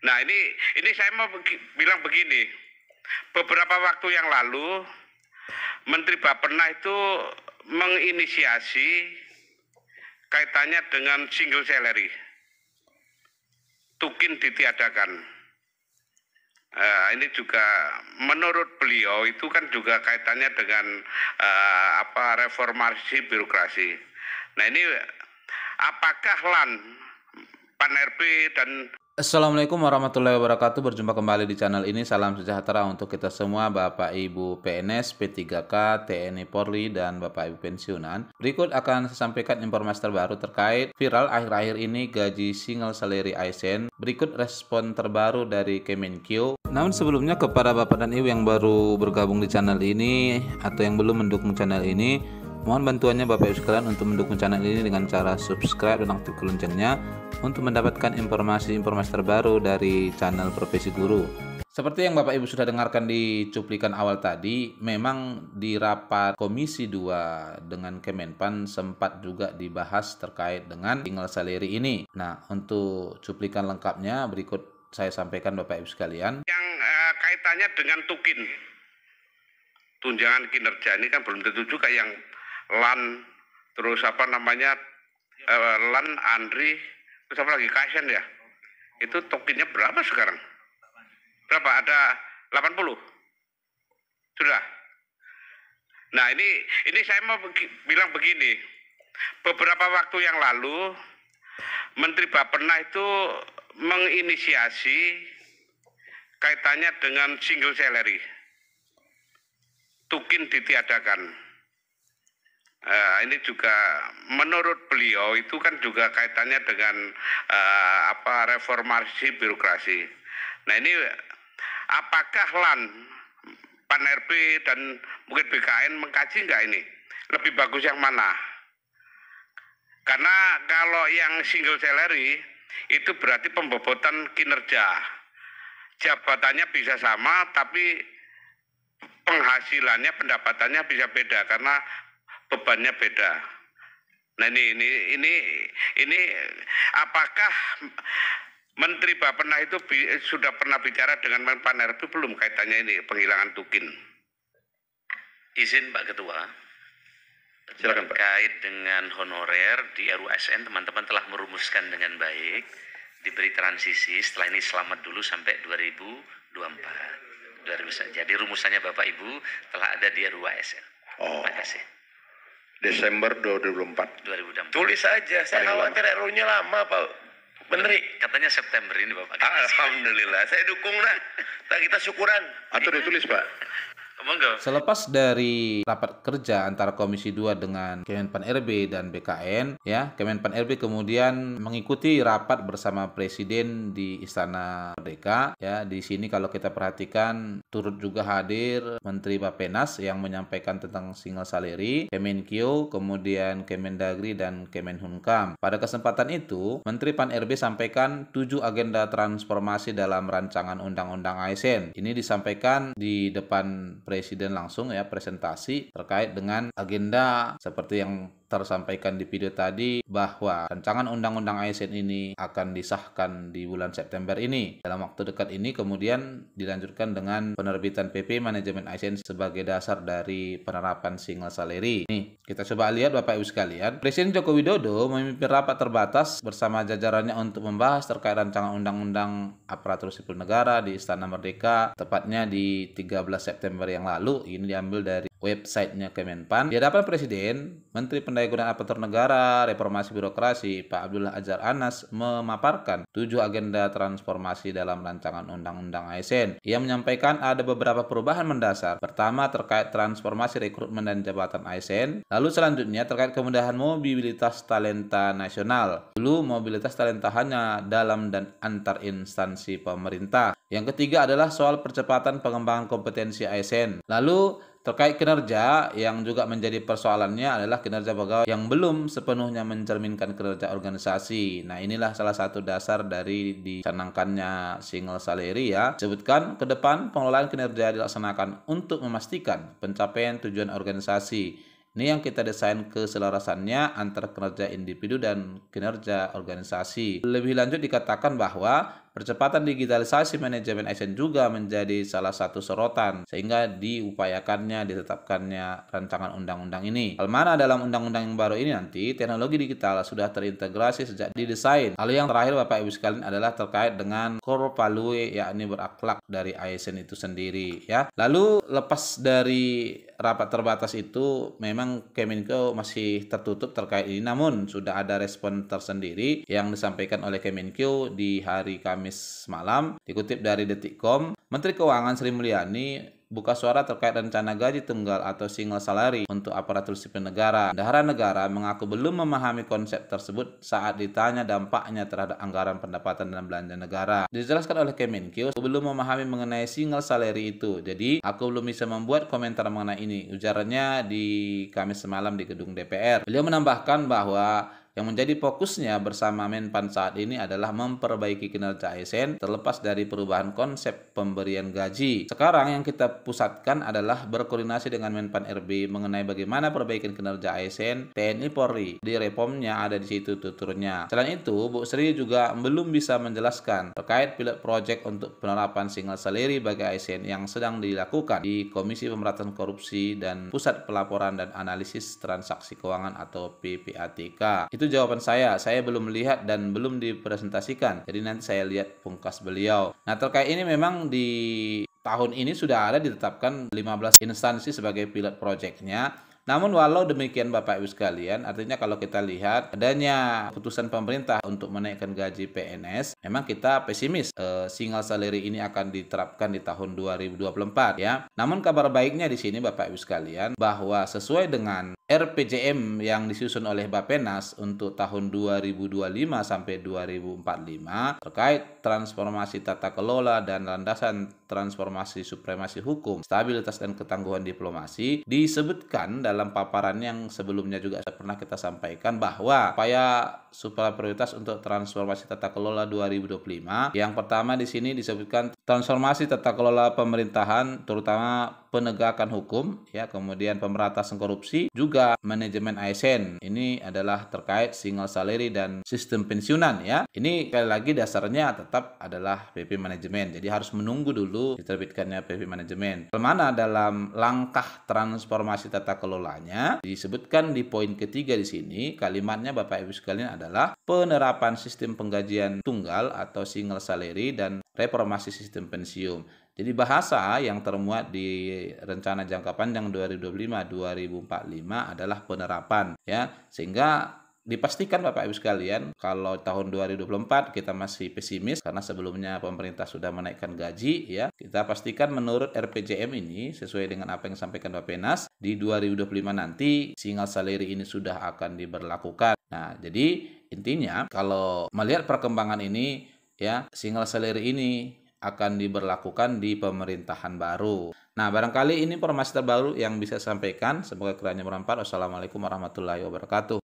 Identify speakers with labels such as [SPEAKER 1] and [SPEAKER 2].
[SPEAKER 1] Nah, ini saya mau bilang begini. Beberapa waktu yang lalu Menteri Bappenas itu menginisiasi kaitannya dengan single salary. Tukin ditiadakan. Ini juga menurut beliau itu kan juga kaitannya dengan reformasi birokrasi. Nah, ini apakah Pan-RB dan
[SPEAKER 2] Assalamualaikum warahmatullahi wabarakatuh. Berjumpa kembali di channel ini. Salam sejahtera untuk kita semua, Bapak Ibu PNS, P3K, TNI Polri, dan Bapak Ibu pensiunan. Berikut akan saya sampaikan informasi terbaru terkait viral akhir-akhir ini gaji single salary ASN. Berikut respon terbaru dari Kemenkeu. Namun sebelumnya, kepada Bapak dan Ibu yang baru bergabung di channel ini atau yang belum mendukung channel ini, mohon bantuannya Bapak Ibu sekalian untuk mendukung channel ini dengan cara subscribe dan aktifkan loncengnya untuk mendapatkan informasi-informasi terbaru dari channel Profesi Guru. Seperti yang Bapak Ibu sudah dengarkan di cuplikan awal tadi, memang di rapat Komisi 2 dengan Kemenpan sempat juga dibahas terkait dengan single salary ini. Nah, untuk cuplikan lengkapnya berikut saya sampaikan Bapak Ibu sekalian.
[SPEAKER 1] Yang kaitannya dengan tukin, tunjangan kinerja, ini kan belum tentu juga yang terus Andri, terus apa lagi, KSN ya, itu tokennya berapa sekarang? Berapa? Ada 80? Sudah. Nah, ini saya mau bilang begini. Beberapa waktu yang lalu Menteri Bappenas itu menginisiasi kaitannya dengan single salary. Tukin ditiadakan. Ini juga menurut beliau itu kan juga kaitannya dengan reformasi birokrasi. Nah, ini apakah Pan-RB dan mungkin BKN mengkaji nggak ini? Lebih bagus yang mana? Karena kalau yang single salary itu berarti pembobotan kinerja. Jabatannya bisa sama tapi penghasilannya, pendapatannya bisa beda karena bebannya beda. Nah, ini apakah Menteri Bappenas itu sudah pernah bicara dengan Pan-RB belum kaitannya ini penghilangan tukin?
[SPEAKER 3] Izin Pak Ketua.
[SPEAKER 1] Silakan, Pak.
[SPEAKER 3] Terkait dengan honorer di RUASN, teman-teman telah merumuskan dengan baik, diberi transisi, setelah ini selamat dulu sampai 2024. Jadi rumusannya Bapak Ibu telah ada di RUASN. Terima kasih.
[SPEAKER 1] Desember 2024.
[SPEAKER 3] Tulis saja, saya khawatir RU-nya lama Pak Menteri. Katanya September ini Bapak.
[SPEAKER 1] Alhamdulillah, saya dukung lah. Kita syukuran. Atau ditulis, Pak.
[SPEAKER 3] Monggo.
[SPEAKER 2] Selepas dari rapat kerja antara Komisi 2 dengan Kemenpan-RB dan BKN, ya, Kemenpan-RB kemudian mengikuti rapat bersama Presiden di Istana Merdeka. Ya, di sini kalau kita perhatikan turut juga hadir Menteri Bappenas yang menyampaikan tentang single salary, Kemenkeu, kemudian Kemendagri dan Kemenhumkam. Pada kesempatan itu, Menteri Pan-RB sampaikan 7 agenda transformasi dalam rancangan Undang-Undang ASN. Ini disampaikan di depan Presiden langsung, ya, presentasi terkait dengan agenda seperti yang tersampaikan di video tadi, bahwa rancangan undang-undang ASN ini akan disahkan di bulan September ini. Dalam waktu dekat ini kemudian dilanjutkan dengan penerbitan PP manajemen ASN sebagai dasar dari penerapan single salary. Nih, kita coba lihat Bapak Ibu sekalian. Presiden Joko Widodo memimpin rapat terbatas bersama jajarannya untuk membahas terkait rancangan undang-undang aparatur sipil negara di Istana Merdeka, tepatnya di 13 September yang lalu. Ini diambil dari websitenya Kemenpan. Di hadapan Presiden, Menteri Pendaya Aparatur Negara, Reformasi Birokrasi, Pak Abdullah Azhar Anas memaparkan 7 agenda transformasi dalam rancangan Undang-Undang ASN. Ia menyampaikan ada beberapa perubahan mendasar. Pertama, terkait transformasi rekrutmen dan jabatan ASN. Lalu selanjutnya terkait kemudahan mobilitas talenta nasional. Dulu mobilitas talenta hanya dalam dan antar instansi pemerintah. Yang ketiga adalah soal percepatan pengembangan kompetensi ASN. Lalu terkait kinerja, yang juga menjadi persoalannya adalah kinerja pegawai yang belum sepenuhnya mencerminkan kinerja organisasi. Nah, inilah salah satu dasar dari dicanangkannya single salary, ya. Sebutkan ke depan pengelolaan kinerja dilaksanakan untuk memastikan pencapaian tujuan organisasi. Ini yang kita desain keselarasannya antara kinerja individu dan kinerja organisasi. Lebih lanjut dikatakan bahwa percepatan digitalisasi manajemen ASN juga menjadi salah satu sorotan sehingga diupayakannya ditetapkannya rancangan undang-undang ini. Hal mana dalam undang-undang yang baru ini nanti teknologi digital sudah terintegrasi sejak didesain. Lalu yang terakhir Bapak Ibu sekalian adalah terkait dengan core value yakni berakhlak dari ASN itu sendiri ya. Lalu lepas dari rapat terbatas itu memang Kemenko masih tertutup terkait ini, namun sudah ada respon tersendiri yang disampaikan oleh Kemenko di hari Kamis malam. Dikutip dari Detikcom, Menteri Keuangan Sri Mulyani buka suara terkait rencana gaji tunggal atau single salary untuk aparatur sipil negara. Bendahara negara mengaku belum memahami konsep tersebut saat ditanya dampaknya terhadap anggaran pendapatan dan belanja negara. Dijelaskan oleh Kemenkeu, belum memahami mengenai single salary itu. Jadi, aku belum bisa membuat komentar mengenai ini. Ujarannya di Kamis semalam di gedung DPR. Beliau menambahkan bahwa yang menjadi fokusnya bersama Menpan saat ini adalah memperbaiki kinerja ASN terlepas dari perubahan konsep pemberian gaji. Sekarang yang kita pusatkan adalah berkoordinasi dengan Menpan RB mengenai bagaimana perbaikan kinerja ASN TNI Polri. Di reformnya ada di situ tuturnya. Selain itu, Bu Sri juga belum bisa menjelaskan terkait pilot project untuk penerapan single salary bagi ASN yang sedang dilakukan di Komisi Pemberantasan Korupsi dan Pusat Pelaporan dan Analisis Transaksi Keuangan atau PPATK. Itu jawaban saya belum melihat dan belum dipresentasikan. Jadi nanti saya lihat pungkas beliau. Nah, terkait ini memang di tahun ini sudah ada ditetapkan 15 instansi sebagai pilot project-nya. Namun walau demikian Bapak Ibu sekalian, artinya kalau kita lihat adanya keputusan pemerintah untuk menaikkan gaji PNS, memang kita pesimis single salary ini akan diterapkan di tahun 2024 ya. Namun kabar baiknya di sini Bapak Ibu sekalian bahwa sesuai dengan RPJM yang disusun oleh Bappenas untuk tahun 2025 sampai 2045 terkait transformasi tata kelola dan landasan transformasi supremasi hukum, stabilitas dan ketangguhan diplomasi, disebutkan dalam paparan yang sebelumnya juga pernah kita sampaikan bahwa upaya supaya prioritas untuk transformasi tata kelola 2025. Yang pertama di sini disebutkan transformasi tata kelola pemerintahan terutama penegakan hukum ya, kemudian pemberantasan korupsi, juga manajemen ASN. Ini adalah terkait single salary dan sistem pensiunan ya. Ini sekali lagi dasarnya tetap adalah PP manajemen. Jadi harus menunggu dulu diterbitkannya PP manajemen. Mana dalam langkah transformasi tata kelolanya disebutkan di poin ketiga di sini kalimatnya Bapak Ibu sekalian adalah penerapan sistem penggajian tunggal atau single salary dan reformasi sistem pensiun. Jadi bahasa yang termuat di rencana jangka panjang 2025-2045 adalah penerapan ya, sehingga dipastikan Bapak Ibu sekalian kalau tahun 2024 kita masih pesimis karena sebelumnya pemerintah sudah menaikkan gaji ya. Kita pastikan menurut RPJM ini sesuai dengan apa yang disampaikan Bappenas di 2025 nanti single salary ini sudah akan diberlakukan. Nah, jadi intinya kalau melihat perkembangan ini ya, single salary ini akan diberlakukan di pemerintahan baru. Nah, barangkali ini informasi terbaru yang bisa saya sampaikan. Semoga kiranya bermanfaat. Wassalamualaikum warahmatullahi wabarakatuh.